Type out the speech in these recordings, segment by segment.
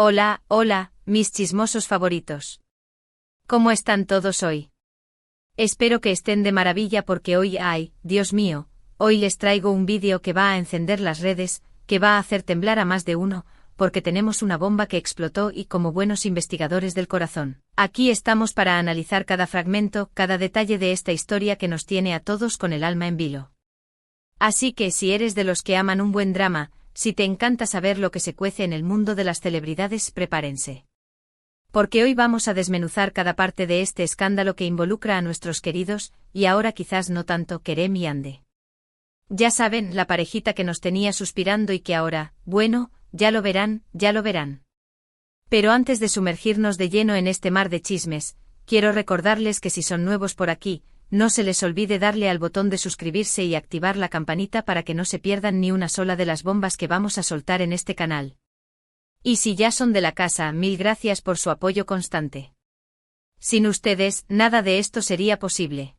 Hola, hola, mis chismosos favoritos. ¿Cómo están todos hoy? Espero que estén de maravilla porque hoy Dios mío, hoy les traigo un vídeo que va a encender las redes, que va a hacer temblar a más de uno, porque tenemos una bomba que explotó y como buenos investigadores del corazón, aquí estamos para analizar cada fragmento, cada detalle de esta historia que nos tiene a todos con el alma en vilo. Así que si eres de los que aman un buen drama, si te encanta saber lo que se cuece en el mundo de las celebridades, prepárense. Porque hoy vamos a desmenuzar cada parte de este escándalo que involucra a nuestros queridos, y ahora quizás no tanto, Kerem y Hande. Ya saben, la parejita que nos tenía suspirando y que ahora, bueno, ya lo verán, ya lo verán. Pero antes de sumergirnos de lleno en este mar de chismes, quiero recordarles que si son nuevos por aquí, no se les olvide darle al botón de suscribirse y activar la campanita para que no se pierdan ni una sola de las bombas que vamos a soltar en este canal. Y si ya son de la casa, mil gracias por su apoyo constante. Sin ustedes, nada de esto sería posible.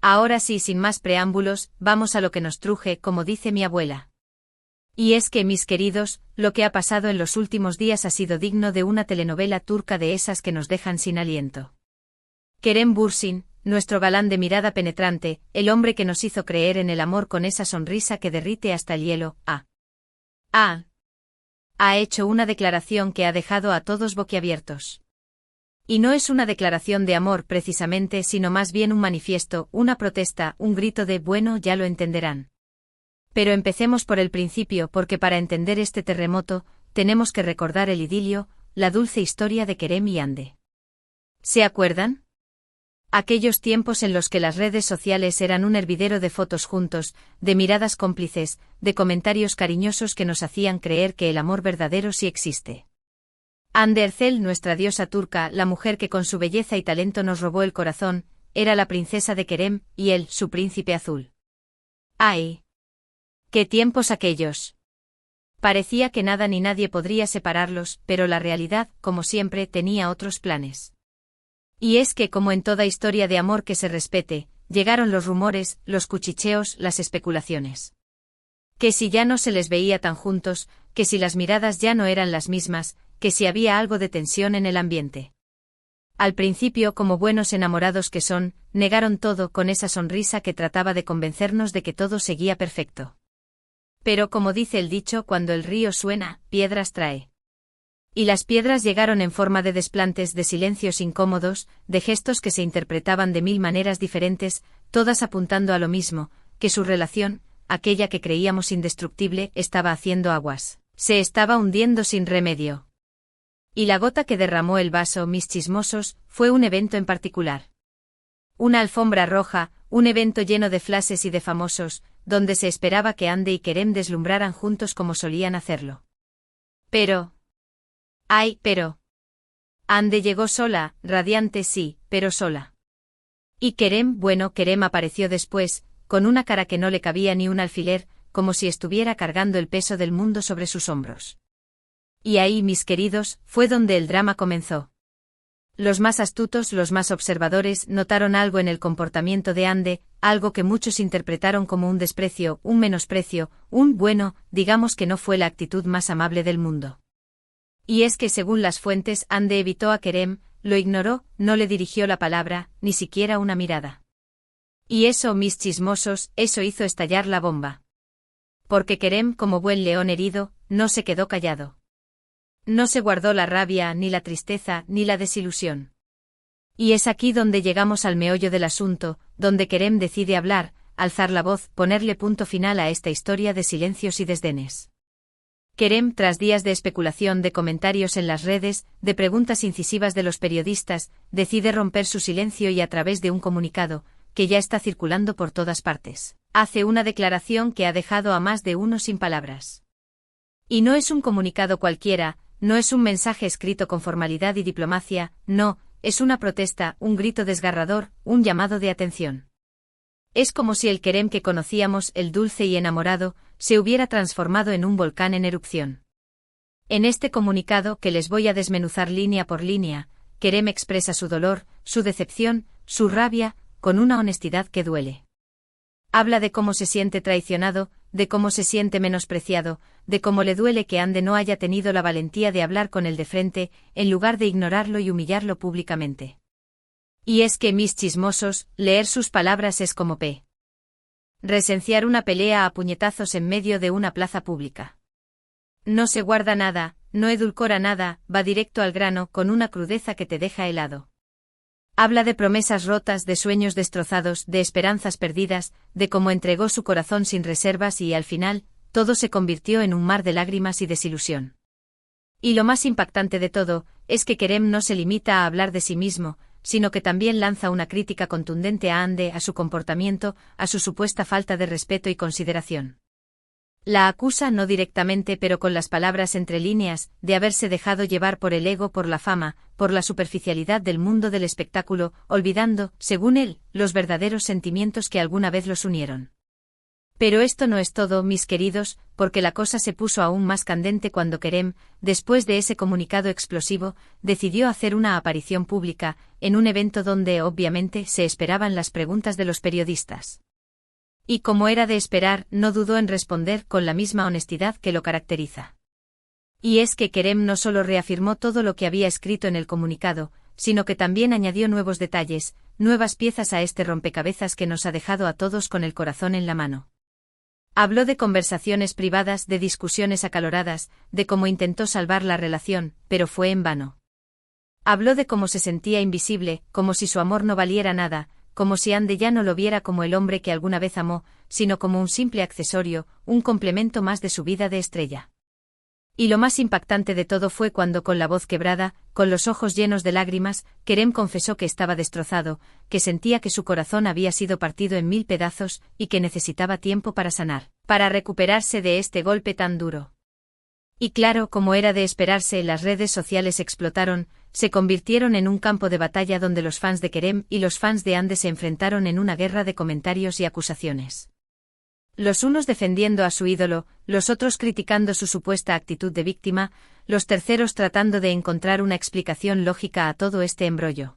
Ahora sí, sin más preámbulos, vamos a lo que nos truje, como dice mi abuela. Y es que, mis queridos, lo que ha pasado en los últimos días ha sido digno de una telenovela turca de esas que nos dejan sin aliento. Kerem Bürsin, nuestro galán de mirada penetrante, el hombre que nos hizo creer en el amor con esa sonrisa que derrite hasta el hielo, ha hecho una declaración que ha dejado a todos boquiabiertos. Y no es una declaración de amor precisamente, sino más bien un manifiesto, una protesta, un grito de bueno, ya lo entenderán. Pero empecemos por el principio, porque para entender este terremoto, tenemos que recordar el idilio, la dulce historia de Kerem y Hande. ¿Se acuerdan? Aquellos tiempos en los que las redes sociales eran un hervidero de fotos juntos, de miradas cómplices, de comentarios cariñosos que nos hacían creer que el amor verdadero sí existe. Hande Erçel, nuestra diosa turca, la mujer que con su belleza y talento nos robó el corazón, era la princesa de Kerem, y él, su príncipe azul. ¡Ay! ¡Qué tiempos aquellos! Parecía que nada ni nadie podría separarlos, pero la realidad, como siempre, tenía otros planes. Y es que, como en toda historia de amor que se respete, llegaron los rumores, los cuchicheos, las especulaciones. Que si ya no se les veía tan juntos, que si las miradas ya no eran las mismas, que si había algo de tensión en el ambiente. Al principio, como buenos enamorados que son, negaron todo con esa sonrisa que trataba de convencernos de que todo seguía perfecto. Pero como dice el dicho, cuando el río suena, piedras trae. Y las piedras llegaron en forma de desplantes, de silencios incómodos, de gestos que se interpretaban de mil maneras diferentes, todas apuntando a lo mismo, que su relación, aquella que creíamos indestructible, estaba haciendo aguas, se estaba hundiendo sin remedio. Y la gota que derramó el vaso, mis chismosos, fue un evento en particular. Una alfombra roja, un evento lleno de flashes y de famosos, donde se esperaba que Hande y Kerem deslumbraran juntos como solían hacerlo. Pero... Hande llegó sola, radiante sí, pero sola. Y Kerem, bueno, Kerem apareció después, con una cara que no le cabía ni un alfiler, como si estuviera cargando el peso del mundo sobre sus hombros. Y ahí, mis queridos, fue donde el drama comenzó. Los más astutos, los más observadores, notaron algo en el comportamiento de Hande, algo que muchos interpretaron como un desprecio, un menosprecio, bueno, digamos que no fue la actitud más amable del mundo. Y es que según las fuentes, Hande evitó a Kerem, lo ignoró, no le dirigió la palabra, ni siquiera una mirada. Y eso, mis chismosos, eso hizo estallar la bomba. Porque Kerem, como buen león herido, no se quedó callado. No se guardó la rabia, ni la tristeza, ni la desilusión. Y es aquí donde llegamos al meollo del asunto, donde Kerem decide hablar, alzar la voz, ponerle punto final a esta historia de silencios y desdenes. Kerem, tras días de especulación, de comentarios en las redes, de preguntas incisivas de los periodistas, decide romper su silencio y a través de un comunicado, que ya está circulando por todas partes, hace una declaración que ha dejado a más de uno sin palabras. Y no es un comunicado cualquiera, no es un mensaje escrito con formalidad y diplomacia, no, es una protesta, un grito desgarrador, un llamado de atención. Es como si el Kerem que conocíamos, el dulce y enamorado, se hubiera transformado en un volcán en erupción. En este comunicado, que les voy a desmenuzar línea por línea, Kerem expresa su dolor, su decepción, su rabia, con una honestidad que duele. Habla de cómo se siente traicionado, de cómo se siente menospreciado, de cómo le duele que Ande no haya tenido la valentía de hablar con él de frente, en lugar de ignorarlo y humillarlo públicamente. Y es que, mis chismosos, leer sus palabras es como resenciar una pelea a puñetazos en medio de una plaza pública. No se guarda nada, no edulcora nada, va directo al grano con una crudeza que te deja helado. Habla de promesas rotas, de sueños destrozados, de esperanzas perdidas, de cómo entregó su corazón sin reservas y, al final, todo se convirtió en un mar de lágrimas y desilusión. Y lo más impactante de todo, es que Kerem no se limita a hablar de sí mismo, sino que también lanza una crítica contundente a Ande, a su comportamiento, a su supuesta falta de respeto y consideración. La acusa no directamente pero con las palabras entre líneas, de haberse dejado llevar por el ego, por la fama, por la superficialidad del mundo del espectáculo, olvidando, según él, los verdaderos sentimientos que alguna vez los unieron. Pero esto no es todo, mis queridos, porque la cosa se puso aún más candente cuando Kerem, después de ese comunicado explosivo, decidió hacer una aparición pública, en un evento donde, obviamente, se esperaban las preguntas de los periodistas. Y como era de esperar, no dudó en responder con la misma honestidad que lo caracteriza. Y es que Kerem no solo reafirmó todo lo que había escrito en el comunicado, sino que también añadió nuevos detalles, nuevas piezas a este rompecabezas que nos ha dejado a todos con el corazón en la mano. Habló de conversaciones privadas, de discusiones acaloradas, de cómo intentó salvar la relación, pero fue en vano. Habló de cómo se sentía invisible, como si su amor no valiera nada, como si Ande ya no lo viera como el hombre que alguna vez amó, sino como un simple accesorio, un complemento más de su vida de estrella. Y lo más impactante de todo fue cuando, con la voz quebrada, con los ojos llenos de lágrimas, Kerem confesó que estaba destrozado, que sentía que su corazón había sido partido en 1000 pedazos, y que necesitaba tiempo para sanar, para recuperarse de este golpe tan duro. Y claro, como era de esperarse, las redes sociales explotaron, se convirtieron en un campo de batalla donde los fans de Kerem y los fans de Ande se enfrentaron en una guerra de comentarios y acusaciones. Los unos defendiendo a su ídolo, los otros criticando su supuesta actitud de víctima, los terceros tratando de encontrar una explicación lógica a todo este embrollo.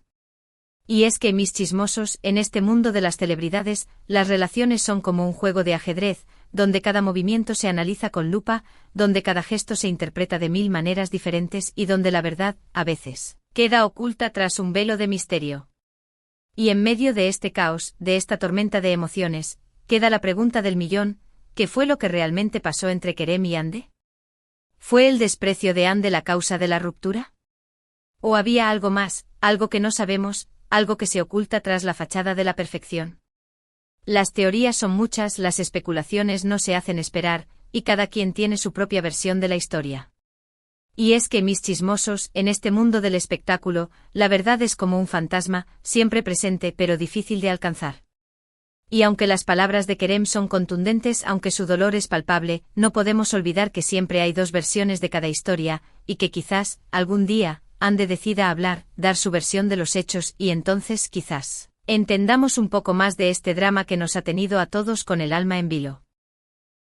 Y es que, mis chismosos, en este mundo de las celebridades, las relaciones son como un juego de ajedrez, donde cada movimiento se analiza con lupa, donde cada gesto se interpreta de 1000 maneras diferentes y donde la verdad, a veces, queda oculta tras un velo de misterio. Y en medio de este caos, de esta tormenta de emociones, queda la pregunta del millón: ¿qué fue lo que realmente pasó entre Kerem y Ande? ¿Fue el desprecio de Ande la causa de la ruptura? ¿O había algo más, algo que no sabemos, algo que se oculta tras la fachada de la perfección? Las teorías son muchas, las especulaciones no se hacen esperar, y cada quien tiene su propia versión de la historia. Y es que, mis chismosos, en este mundo del espectáculo, la verdad es como un fantasma, siempre presente pero difícil de alcanzar. Y aunque las palabras de Kerem son contundentes, aunque su dolor es palpable, no podemos olvidar que siempre hay dos versiones de cada historia, y que quizás, algún día, Ande decida hablar, dar su versión de los hechos y entonces, quizás, entendamos un poco más de este drama que nos ha tenido a todos con el alma en vilo.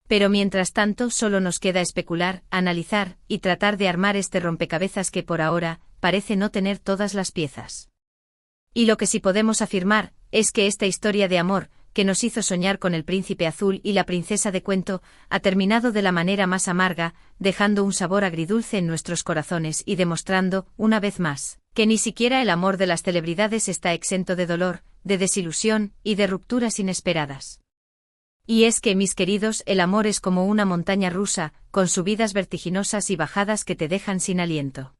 Pero mientras tanto solo nos queda especular, analizar, y tratar de armar este rompecabezas que por ahora, parece no tener todas las piezas. Y lo que sí podemos afirmar, es que esta historia de amor, que nos hizo soñar con el príncipe azul y la princesa de cuento, ha terminado de la manera más amarga, dejando un sabor agridulce en nuestros corazones y demostrando, una vez más, que ni siquiera el amor de las celebridades está exento de dolor, de desilusión y de rupturas inesperadas. Y es que, mis queridos, el amor es como una montaña rusa, con subidas vertiginosas y bajadas que te dejan sin aliento.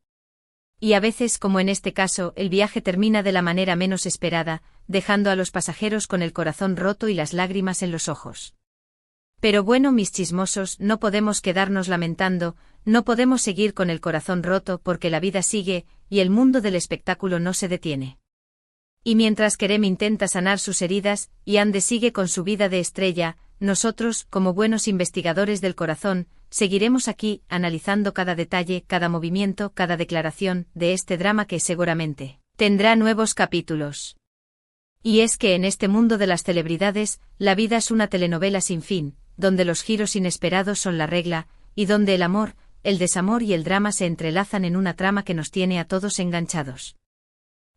Y a veces, como en este caso, el viaje termina de la manera menos esperada, dejando a los pasajeros con el corazón roto y las lágrimas en los ojos. Pero bueno, mis chismosos, no podemos quedarnos lamentando, no podemos seguir con el corazón roto porque la vida sigue, y el mundo del espectáculo no se detiene. Y mientras Kerem intenta sanar sus heridas, y Ande sigue con su vida de estrella, nosotros, como buenos investigadores del corazón, seguiremos aquí, analizando cada detalle, cada movimiento, cada declaración, de este drama que seguramente tendrá nuevos capítulos. Y es que en este mundo de las celebridades, la vida es una telenovela sin fin, donde los giros inesperados son la regla, y donde el amor, el desamor y el drama se entrelazan en una trama que nos tiene a todos enganchados.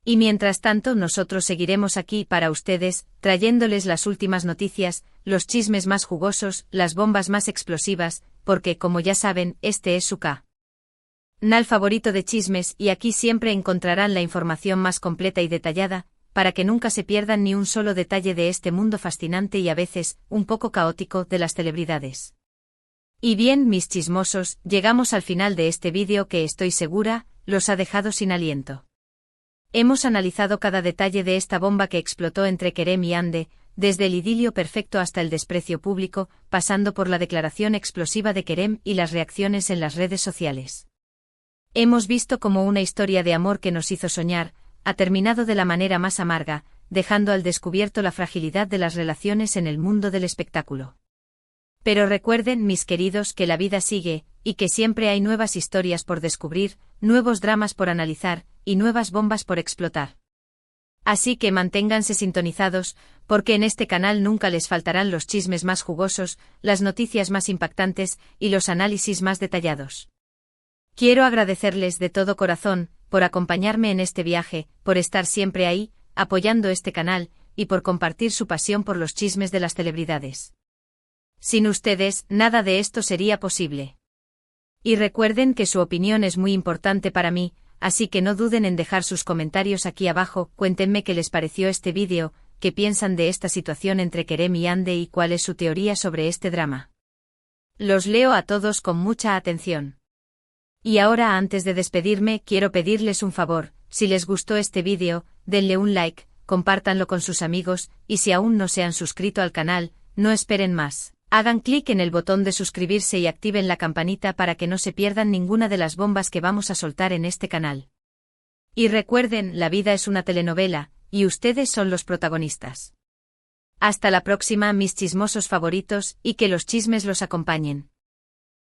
Y mientras tanto nosotros seguiremos aquí para ustedes, trayéndoles las últimas noticias, los chismes más jugosos, las bombas más explosivas, porque, como ya saben, este es su canal favorito de chismes y aquí siempre encontrarán la información más completa y detallada, para que nunca se pierdan ni un solo detalle de este mundo fascinante y a veces, un poco caótico, de las celebridades. Y bien, mis chismosos, llegamos al final de este vídeo que estoy segura, los ha dejado sin aliento. Hemos analizado cada detalle de esta bomba que explotó entre Kerem y Hande, desde el idilio perfecto hasta el desprecio público, pasando por la declaración explosiva de Kerem y las reacciones en las redes sociales. Hemos visto cómo una historia de amor que nos hizo soñar, ha terminado de la manera más amarga, dejando al descubierto la fragilidad de las relaciones en el mundo del espectáculo. Pero recuerden, mis queridos, que la vida sigue, y que siempre hay nuevas historias por descubrir, nuevos dramas por analizar, y nuevas bombas por explotar. Así que manténganse sintonizados, porque en este canal nunca les faltarán los chismes más jugosos, las noticias más impactantes, y los análisis más detallados. Quiero agradecerles de todo corazón, por acompañarme en este viaje, por estar siempre ahí, apoyando este canal, y por compartir su pasión por los chismes de las celebridades. Sin ustedes, nada de esto sería posible. Y recuerden que su opinión es muy importante para mí, así que no duden en dejar sus comentarios aquí abajo, cuéntenme qué les pareció este vídeo, qué piensan de esta situación entre Kerem y Hande y cuál es su teoría sobre este drama. Los leo a todos con mucha atención. Y ahora, antes de despedirme, quiero pedirles un favor: si les gustó este vídeo, denle un like, compártanlo con sus amigos, y si aún no se han suscrito al canal, no esperen más. Hagan clic en el botón de suscribirse y activen la campanita para que no se pierdan ninguna de las bombas que vamos a soltar en este canal. Y recuerden, la vida es una telenovela, y ustedes son los protagonistas. Hasta la próxima, mis chismosos favoritos, y que los chismes los acompañen.